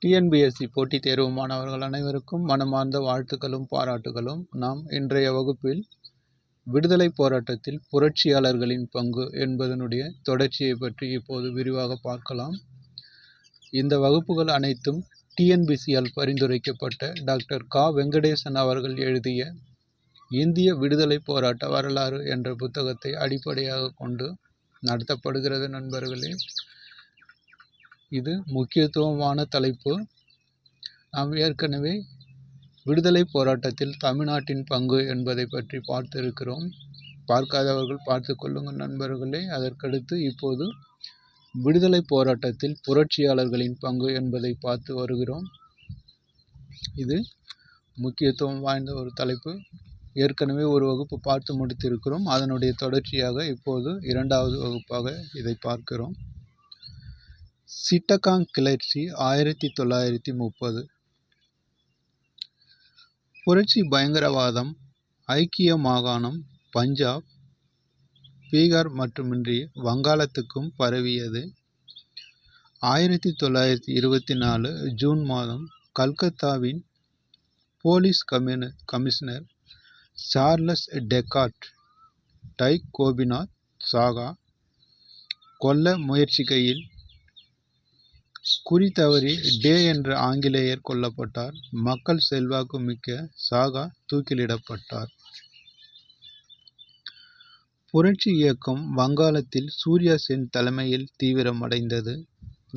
TNPSC போட்டித் தேர்வு மாணவர்கள் அனைவருக்கும் மனமார்ந்த வாழ்த்துக்களும் பாராட்டுகளும். நாம் இன்றைய வகுப்பில் விடுதலைப் போராட்டத்தில் புரட்சியாளர்களின் பங்கு என்பதனுடைய தொடர்ச்சியை பற்றி இப்போது விரிவாக பார்க்கலாம். இந்த வகுப்புகள் அனைத்தும் டிஎன்பிஎஸ்சியால் பரிந்துரைக்கப்பட்ட டாக்டர் கா. வெங்கடேசன் அவர்கள் எழுதிய இந்திய விடுதலைப் போராட்ட வரலாறு என்ற புத்தகத்தை அடிப்படையாக கொண்டு நடத்தப்படுகிறது. நண்பர்களே, இது முக்கியத்துவமான தலைப்பு. நாம் ஏற்கனவே விடுதலைப் போராட்டத்தில் தமிழ்நாட்டின் பங்கு என்பதை பற்றி பார்த்திருக்கிறோம். பார்க்காதவர்கள் பார்த்து கொள்ளுங்கள் நண்பர்களே. அதற்கடுத்து இப்போது விடுதலைப் போராட்டத்தில் புரட்சியாளர்களின் பங்கு என்பதை பார்த்து வருகிறோம். இது முக்கியத்துவம் வாய்ந்த ஒரு தலைப்பு. ஏற்கனவே ஒரு வகுப்பு பார்த்து முடித்திருக்கிறோம். அதனுடைய தொடர்ச்சியாக இப்போது இரண்டாவது வகுப்பாக இதை பார்க்கிறோம். சிட்டகாங் கிளர்ச்சி 1930. புரட்சி பயங்கரவாதம் ஐக்கிய மாகாணம், பஞ்சாப், பீகார் மட்டுமின்றி வங்காளத்துக்கும் பரவியது. 1924 ஜூன் மாதம் கல்கத்தாவின் போலீஸ் கமிஷனர் சார்லஸ் டெக்கார்ட் டைக் கோபிநாத் சாகா கொல்ல முயற்சிக்கையில் குறி தவறி டே என்ற ஆங்கிலேயர் கொல்லப்பட்டார். மக்கள் செல்வாக்கு மிக்க சாகா தூக்கிலிடப்பட்டார். புரட்சி இயக்கம் வங்காளத்தில் சூர்யா சென் தலைமையில் தீவிரமடைந்தது.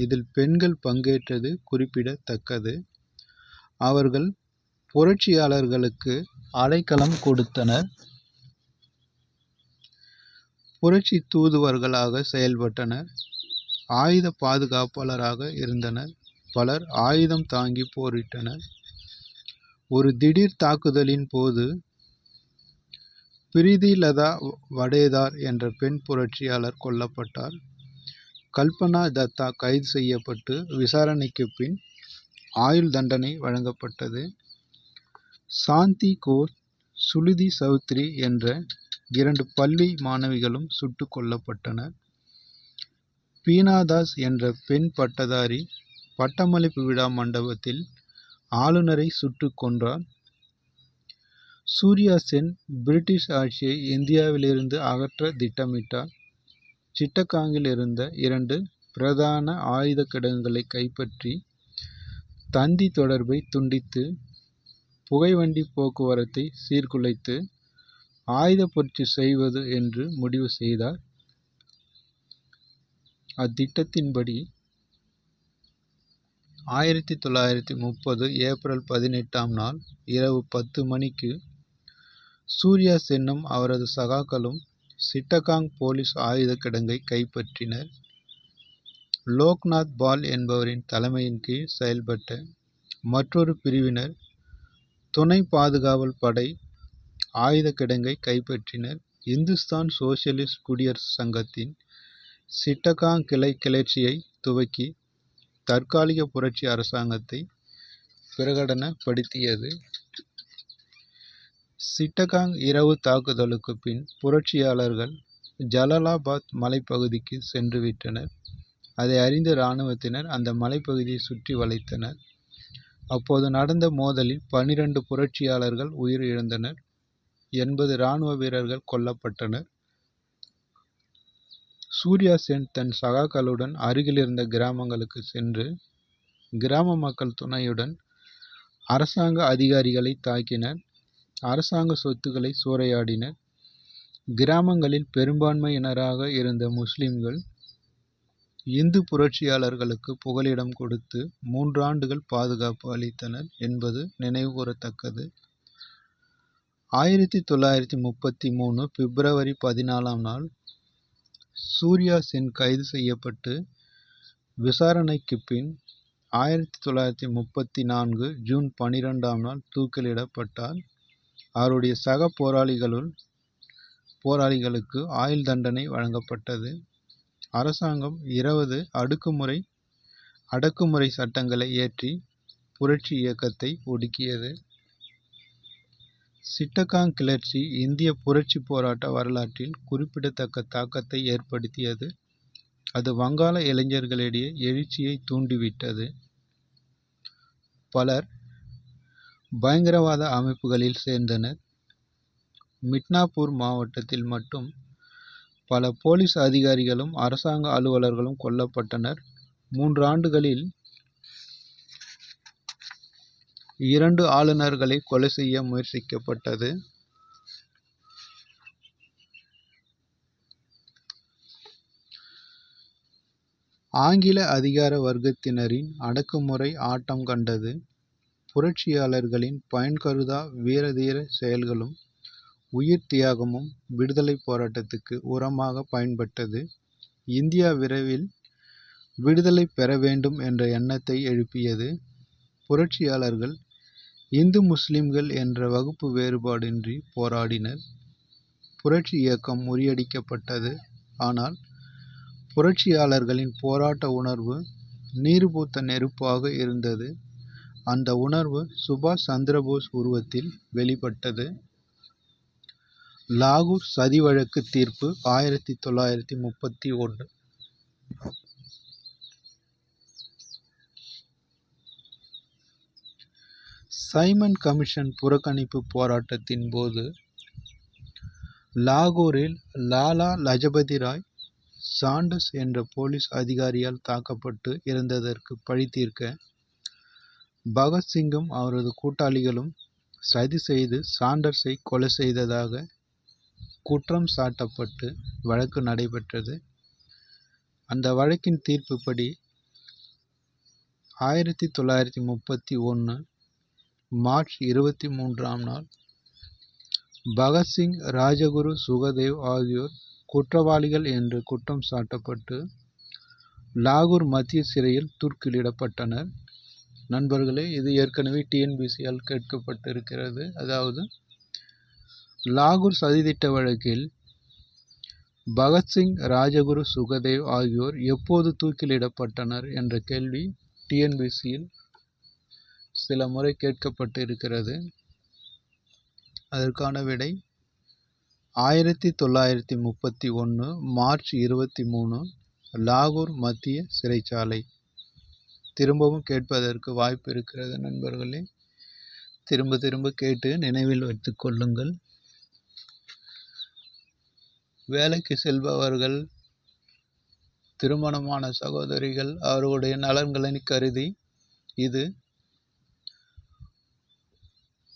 இதில் பெண்கள் பங்கேற்றது குறிப்பிடத்தக்கது. அவர்கள் புரட்சியாளர்களுக்கு அடைக்கலம் கொடுத்தனர். புரட்சி தூதுவர்களாக செயல்பட்டனர். ஆயுத பாதுகாப்பாளராக இருந்தனர். பலர் ஆயுதம் தாங்கி போரிட்டனர். ஒரு திடீர் தாக்குதலின் போது பிரீதிலதா வடேதார் என்ற பெண் புரட்சியாளர் கொல்லப்பட்டார். கல்பனா தத்தா கைது செய்யப்பட்டு விசாரணைக்கு பின் ஆயுள் தண்டனை வழங்கப்பட்டது. சாந்தி கோர், சுலுதி சௌத்ரி என்ற 2 பள்ளி மாணவிகளும் சுட்டுக் கொல்லப்பட்டனர். பீனாதாஸ் என்ற பெண் பட்டதாரி பட்டமளிப்பு விழா மண்டபத்தில் ஆளுநரை சுட்டுக் கொன்றார். சூர்யா சென் பிரிட்டிஷ் ஆட்சியை இந்தியாவிலிருந்து அகற்ற திட்டமிட்டார். சிட்டகாங்கில் இருந்த 2 பிரதான ஆயுத கிடங்குகளை கைப்பற்றி தந்தி தொடர்பை துண்டித்து புகைவண்டி போக்குவரத்தை சீர்குலைத்து ஆயுத புரட்சி செய்வது என்று முடிவு செய்தார். அத்திட்டத்தின்படி 1930 ஏப்ரல் 18ஆம் நாள் இரவு 10 மணிக்கு சூர்யா சென்னும் அவரது சகாக்களும் சிட்டகாங் போலீஸ் ஆயுத கிடங்கை கைப்பற்றினர். லோக்நாத் பால் என்பவரின் தலைமையின் கீழ் செயல்பட்ட மற்றொரு பிரிவினர் துணை பாதுகாவல் படை ஆயுத கிடங்கை கைப்பற்றினர். இந்துஸ்தான் சோசியலிஸ்ட் குடியரசு சங்கத்தின் சிட்டகாங் கிளை கிளர்ச்சியை துவக்கி தற்காலிக புரட்சி அரசாங்கத்தை பிரகடனப்படுத்தியது. சிட்டகாங் இரவு தாக்குதலுக்கு பின் புரட்சியாளர்கள் ஜலாலாபாத் மலைப்பகுதிக்கு சென்றுவிட்டனர். அதை அறிந்த இராணுவத்தினர் அந்த மலைப்பகுதியை சுற்றி வளைத்தனர். அப்போது நடந்த மோதலில் 12 புரட்சியாளர்கள் உயிரிழந்தனர். 80 இராணுவ வீரர்கள் கொல்லப்பட்டனர். சூர்யா சென் தன் சகாக்களுடன் அருகில் இருந்த கிராமங்களுக்கு சென்று கிராம மக்கள் துணையுடன் அரசாங்க அதிகாரிகளை தாக்கினர். அரசாங்க சொத்துக்களை சூறையாடினர். கிராமங்களில் பெரும்பான்மையினராக இருந்த முஸ்லிம்கள் இந்து புரட்சியாளர்களுக்கு புகலிடம் கொடுத்து 3 ஆண்டுகள் பாதுகாப்பு அளித்தனர் என்பது நினைவுகூரத்தக்கது. 1933 பிப்ரவரி 14ஆம் நாள் சூர்யா சென் கைது செய்யப்பட்டு விசாரணைக்கு பின் 1934 ஜூன் 12ஆம் நாள் தூக்கிலிடப்பட்டார். அவருடைய சக போராளிகளுக்கு ஆயுள் தண்டனை வழங்கப்பட்டது. அரசாங்கம் 20 அடக்குமுறை சட்டங்களை இயற்றி புரட்சி இயக்கத்தை ஒடுக்கியது. சிட்டகாங் கிளர்ச்சி இந்திய புரட்சி போராட்ட வரலாற்றில் குறிப்பிடத்தக்க தாக்கத்தை ஏற்படுத்தியது. அது வங்காள இளைஞர்களிடையே எழுச்சியை தூண்டிவிட்டது. பலர் பயங்கரவாத அமைப்புகளில் சேர்ந்தனர். மிட்னாப்பூர் மாவட்டத்தில் மட்டும் பல போலீஸ் அதிகாரிகளும் அரசாங்க அலுவலர்களும் கொல்லப்பட்டனர். 3 ஆண்டுகளில் 2 ஆளுநர்களை கொலை செய்ய முயற்சிக்கப்பட்டது. ஆங்கில அதிகார வர்க்கத்தினரின் அடக்குமுறை ஆட்டம் கண்டது. புரட்சியாளர்களின் பயன்கருதா வீரதீர செயல்களும் உயிர் தியாகமும் விடுதலை போராட்டத்துக்கு உரமாக பயன்பட்டது. இந்தியா விரைவில் விடுதலை பெற வேண்டும் என்ற எண்ணத்தை எழுப்பியது. புரட்சியாளர்கள் இந்து முஸ்லிம்கள் என்ற வகுப்பு வேறுபாடின்றி போராடினர். புரட்சி இயக்கம் முறியடிக்கப்பட்டது. ஆனால் புரட்சியாளர்களின் போராட்ட உணர்வு நீர்பூத்த நெருப்பாக இருந்தது. அந்த உணர்வு சுபாஷ் சந்திரபோஸ் உருவத்தில் வெளிப்பட்டது. லாகூர் சதி வழக்கு தீர்ப்பு 1931. சைமன் கமிஷன் புறக்கணிப்பு போராட்டத்தின் போது லாகூரில் லாலா லஜபதி ராய் சாண்டர்ஸ் என்ற போலீஸ் அதிகாரியால் தாக்கப்பட்டு இறந்ததற்கு பழி தீர்க்க பகத்சிங்கும் அவரது கூட்டாளிகளும் சதி செய்து சாண்டர்ஸை கொலை செய்ததாக குற்றம் சாட்டப்பட்டு வழக்கு நடைபெற்றது. அந்த வழக்கின் தீர்ப்புப்படி 1931 மார்ச் 23ஆம் நாள் பகத்சிங், ராஜகுரு, சுகதேவ் ஆகியோர் குற்றவாளிகள் என்று குற்றம் சாட்டப்பட்டு லாகூர் மத்திய சிறையில் தூக்கிலிடப்பட்டனர். நண்பர்களே, இது ஏற்கனவே டிஎன்பிசியால் கேட்கப்பட்டிருக்கிறது. அதாவது லாகூர் சதித்திட்ட வழக்கில் பகத்சிங், ராஜகுரு, சுகதேவ் ஆகியோர் எப்போது தூக்கிலிடப்பட்டனர் என்ற கேள்வி டிஎன்பிசியில் சில முறை கேட்கப்பட்டு இருக்கிறது. அதற்கான விடை 1931 மார்ச் 23 லாகூர் மத்திய சிறைச்சாலை. திரும்பவும் கேட்பதற்கு வாய்ப்பு இருக்கிறது நண்பர்களே. திரும்ப திரும்ப கேட்டு நினைவில் வைத்துக் கொள்ளுங்கள். வேலைக்கு செல்பவர்கள், திருமணமான சகோதரிகள் அவர்களுடைய நலன்களை கருதி இது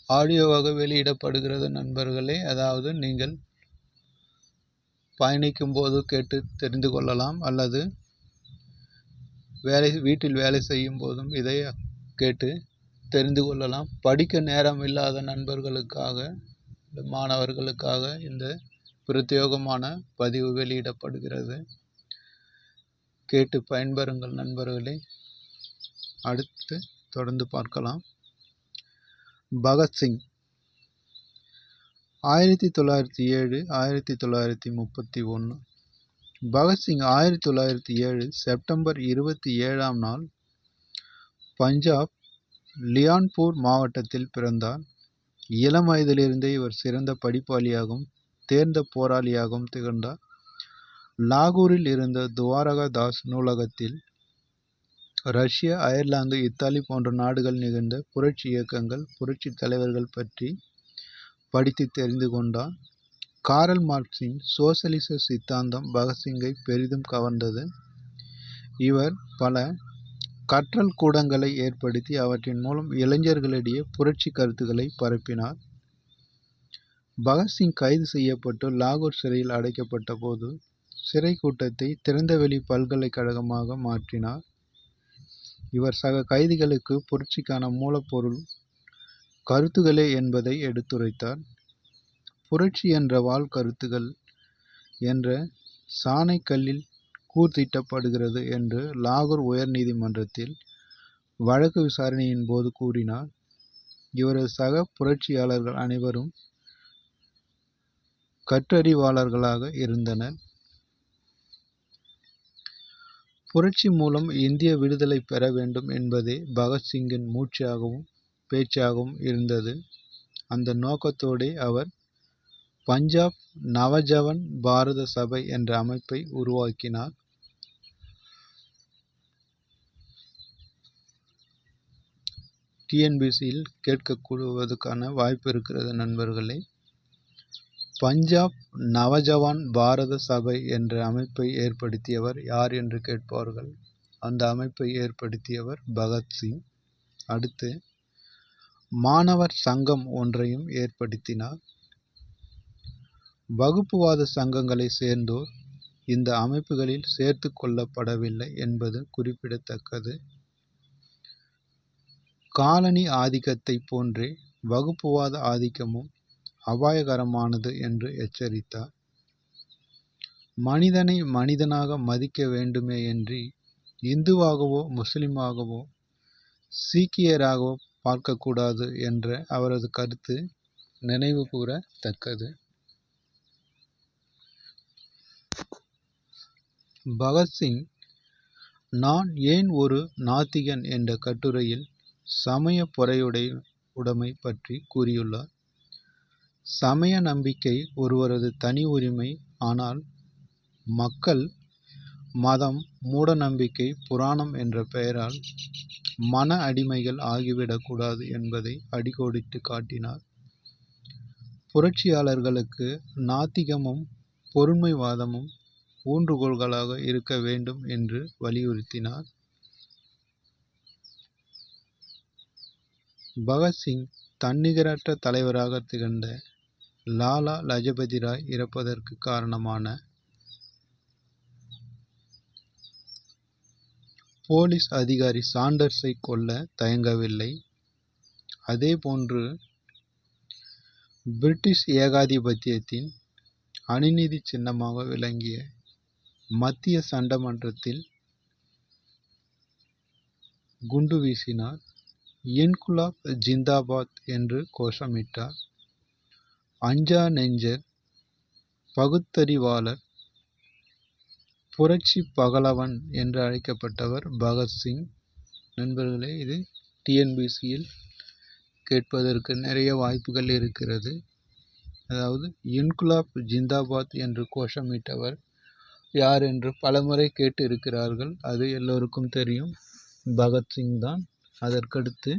ஆடியோவாக வெளியிடப்படுகிறது நண்பர்களே. அதாவது நீங்கள் பயணிக்கும் போது கேட்டு தெரிந்து கொள்ளலாம், அல்லது வீட்டில் வேலை செய்யும் போதும் இதை கேட்டு தெரிந்து கொள்ளலாம். படிக்க நேரம் இல்லாத நண்பர்களுக்காக, மாணவர்களுக்காக இந்த பிரத்யேகமான பதிவு வெளியிடப்படுகிறது. கேட்டு பயன்பெறுங்கள் நண்பர்களே. அடுத்து தொடர்ந்து பார்க்கலாம். பகத்சிங் 1907 1931. பகத்சிங் 1907 செப்டம்பர் 27ஆம் நாள் பஞ்சாப் லியான்பூர் மாவட்டத்தில் பிறந்தார். இளம் வயதிலிருந்தே இவர் சிறந்த படிப்பாளியாகவும் தேர்ந்த போராளியாகவும் திகழ்ந்தார். லாகூரில் இருந்த துவாரகா தாஸ் நூலகத்தில் ரஷ்யா, அயர்லாந்து, இத்தாலி போன்ற நாடுகள் நிகழ்ந்த புரட்சி இயக்கங்கள், புரட்சி தலைவர்கள் பற்றி படித்து தெரிந்து கொண்டார். காரல் மார்க்சின் சோசலிச சித்தாந்தம் பகத்சிங்கை பெரிதும் கவர்ந்தது. இவர் பல கற்றல் கூடங்களை ஏற்படுத்தி அவற்றின் மூலம் இளைஞர்களிடையே புரட்சி கருத்துக்களை பரப்பினார். பகத்சிங் கைது செய்யப்பட்டு லாகூர் சிறையில் அடைக்கப்பட்ட போது சிறை கூட்டத்தை திறந்தவெளி பல்கலைக்கழகமாக மாற்றினார். இவர் சக கைதிகளுக்கு புரட்சிக்கான மூலப்பொருள் கருத்துக்களே என்பதை எடுத்துரைத்தார். புரட்சி என்ற வாள் கருத்துக்கள் என்ற சாணைக்கல்லில் கூர்த்திட்டப்படுகிறது என்று லாகூர் உயர் நீதிமன்றத்தில் வழக்கு விசாரணையின் போது கூறினார். இவரது சக புரட்சியாளர்கள் அனைவரும் கற்றறிவாளர்களாக இருந்தனர். புரட்சி மூலம் இந்திய விடுதலை பெற வேண்டும் என்பதே பகத்சிங்கின் மூச்சாகவும் பேச்சாகவும் இருந்தது. அந்த நோக்கத்தோடே அவர் பஞ்சாப் நவஜவன் பாரத சபை என்ற அமைப்பை உருவாக்கினார். டிஎன்பிசியில் கேட்கக்கூடுவதற்கான வாய்ப்பு இருக்கிறது நண்பர்களே. பஞ்சாப் நவஜவான் பாரத சபை என்ற அமைப்பை ஏற்படுத்தியவர் யார் என்று கேட்பார்கள். அந்த அமைப்பை ஏற்படுத்தியவர் பகத்சிங். அடுத்து மாணவர் சங்கம் ஒன்றையும் ஏற்படுத்தினார். வகுப்புவாத சங்கங்களை சேர்ந்தோர் இந்த அமைப்புகளில் சேர்த்து கொள்ளப்படவில்லை என்பது குறிப்பிடத்தக்கது. காலனி ஆதிக்கத்தை போன்றே வகுப்புவாத ஆதிக்கமும் அபாயகரமானது என்று எச்சரித்தார். மனிதனை மனிதனாக மதிக்க வேண்டுமேயன்றி இந்துவாகவோ முஸ்லிமாகவோ சீக்கியராகவோ பார்க்கக்கூடாது என்ற அவரது கருத்து நினைவு கூறத்தக்கது. பகத்சிங் நான் ஏன் ஒரு நாத்திகன் என்ற கட்டுரையில் சமய பொறையுடைமை பற்றி கூறியுள்ளார். சமய நம்பிக்கை ஒருவரது தனி உரிமை. ஆனால் மக்கள் மதம், மூட நம்பிக்கை, புராணம் என்ற பெயரால் மன அடிமைகள் ஆகிவிடக்கூடாது என்பதை அடிக்கோடிட்டு காட்டினார். புரட்சியாளர்களுக்கு நாத்திகமும் பொருண்மைவாதமும் ஊன்றுகோல்களாக இருக்க வேண்டும் என்று வலியுறுத்தினார். பகத்சிங் தன்னிகரற்ற தலைவராக திகழ்ந்த லாலா லஜபதி ராய் இறப்பதற்கு காரணமான போலீஸ் அதிகாரி சாண்டர்ஸை கொல்ல தயங்கவில்லை. அதேபோன்று பிரிட்டிஷ் ஏகாதிபத்தியத்தின் அநீதி சின்னமாக விளங்கிய மத்திய சட்டமன்றத்தில் குண்டு வீசினார். இன்குலாப் ஜிந்தாபாத் என்று கோஷமிட்டார். அஞ்சா நெஞ்சர், பகுத்தறிவாளர், புரட்சி பகலவன் என்று அழைக்கப்பட்டவர் பகத்சிங். நண்பர்களே, இது டிஎன்பிசியில் கேட்பதற்கு நிறைய வாய்ப்புகள் இருக்கிறது. அதாவது இன்குலாப் ஜிந்தாபாத் என்று கோஷமிட்டவர் யார் என்று பலமுறை கேட்டு இருக்கிறார்கள். அது எல்லோருக்கும் தெரியும், பகத்சிங் தான். அதற்கடுத்து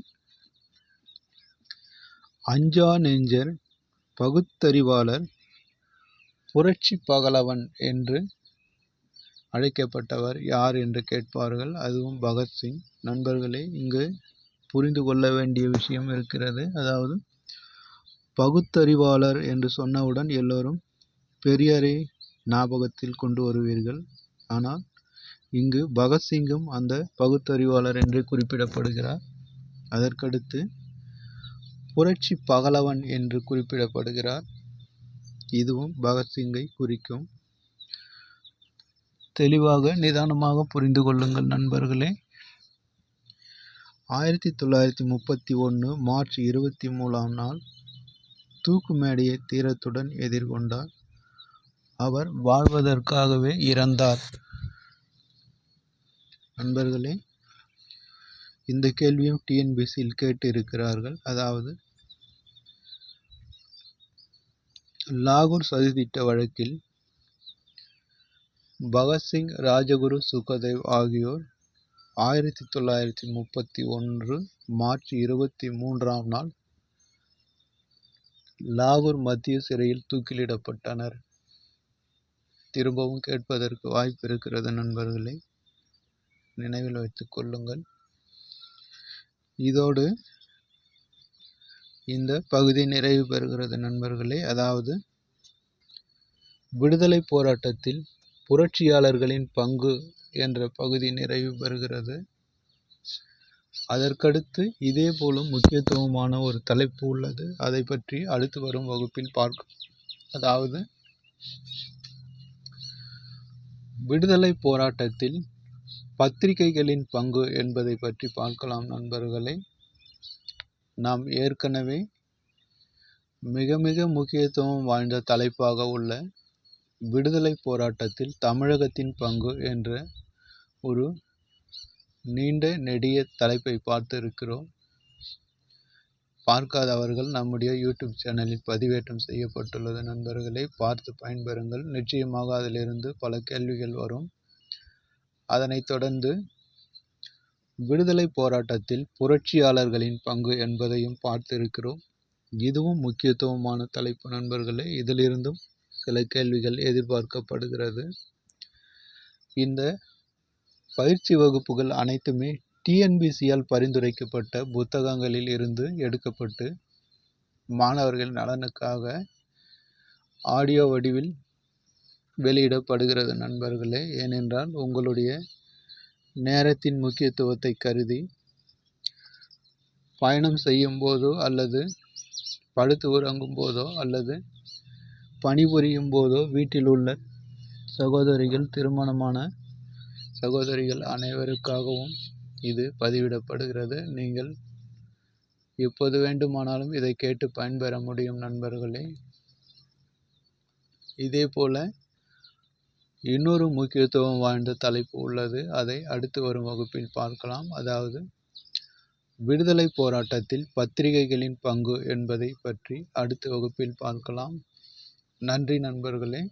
அஞ்சா நெஞ்சர், பகுத்தறிவாளர், புரட்சி பகலவன் என்று அழைக்கப்பட்டவர் யார் என்று கேட்பார்கள். அதுவும் பகத்சிங். நண்பர்களே, இங்கு புரிந்து கொள்ள வேண்டிய விஷயம் இருக்கிறது. அதாவது பகுத்தறிவாளர் என்று சொன்னவுடன் எல்லோரும் பெரியாரை ஞாபகத்தில் கொண்டு வருவீர்கள். ஆனால் இங்கு பகத்சிங்கும் அந்த பகுத்தறிவாளர் என்று குறிப்பிடப்படுகிறார். அதற்கடுத்து புரட்சி பகலவன் என்று குறிப்பிடப்படுகிறார். இதுவும் பகத்சிங்கை குறிக்கும். தெளிவாக நிதானமாக புரிந்து கொள்ளுங்கள் நண்பர்களே. 1931 மார்ச் 23ஆம் நாள் தூக்கு மேடையை தீரத்துடன் எதிர்கொண்டார். அவர் வாழ்வதற்காகவே இறந்தார். நண்பர்களே, இந்த கேள்வியும் டிஎன்பிசியில் கேட்டு இருக்கிறார்கள். அதாவது லாகூர் சதித்திட்ட வழக்கில் பகத்சிங், ராஜகுரு, சுகதேவ் ஆகியோர் 1931 மார்ச் 23ஆம் நாள் லாகூர் மத்திய சிறையில் தூக்கிலிடப்பட்டனர். திரும்பவும் கேட்பதற்கு வாய்ப்பு இருக்கிறது நண்பர்களே, நினைவில் வைத்துக் கொள்ளுங்கள். இதோடு இந்த பகுதி நிறைவு பெறுகிறது நண்பர்களே. அதாவது விடுதலை போராட்டத்தில் புரட்சியாளர்களின் பங்கு என்ற பகுதி நிறைவு பெறுகிறது. அதற்கடுத்து இதே போலும் முக்கியத்துவமான ஒரு தலைப்பு உள்ளது. அதை பற்றி அடுத்து வரும் வகுப்பில் பார்க்க. அதாவது விடுதலை போராட்டத்தில் பத்திரிகைகளின் பங்கு என்பதை பற்றி பார்க்கலாம் நண்பர்களே. நாம் ஏற்கனவே மிக மிக முக்கியத்துவம் வாய்ந்த தலைப்பாக உள்ள விடுதலை போராட்டத்தில் தமிழகத்தின் பங்கு என்ற ஒரு நீண்ட நெடிய தலைப்பை பார்த்து இருக்கிறோம். பார்க்காதவர்கள் நம்முடைய யூடியூப் சேனலில் பதிவேற்றம் செய்யப்பட்டுள்ளது நண்பர்களை பார்த்து பயன்பெறுங்கள். நிச்சயமாக அதிலிருந்து பல கேள்விகள் வரும். அதனைத் தொடர்ந்து விடுதலைப் போராட்டத்தில் புரட்சியாளர்களின் பங்கு என்பதையும் பார்த்திருக்கிறோம். இதுவும் முக்கியத்துவமான தலைப்பு நண்பர்களே. இதிலிருந்தும் சில கேள்விகள் எதிர்பார்க்கப்படுகிறது. இந்த பயிற்சி வகுப்புகள் அனைத்துமே டிஎன்பிசியால் பரிந்துரைக்கப்பட்ட புத்தகங்களில் இருந்து எடுக்கப்பட்டு மாணவர்கள் நலனுக்காக ஆடியோ வடிவில் வெளியிடப்படுகிறது நண்பர்களே. ஏனென்றால் உங்களுடைய நேரத்தின் முக்கியத்துவத்தை கருதி பயணம் செய்யும் போதோ அல்லது படுத்து உறங்கும் போதோ அல்லது பணிபுரியும் போதோ வீட்டில் உள்ள சகோதரிகள், திருமணமான சகோதரிகள் அனைவருக்காகவும் இது பதிவிடப்படுகிறது. நீங்கள் எப்போது வேண்டுமானாலும் இதை கேட்டு பயன்பெற முடியும் நண்பர்களே. இதே போல இன்னொரு முக்கியத்துவம் வாய்ந்த தலைப்பு உள்ளது. அதை அடுத்து வரும் வகுப்பில் பார்க்கலாம். அதாவது விடுதலை போராட்டத்தில் பத்திரிகைகளின் பங்கு என்பதை பற்றி அடுத்த வகுப்பில் பார்க்கலாம். நன்றி நண்பர்களே.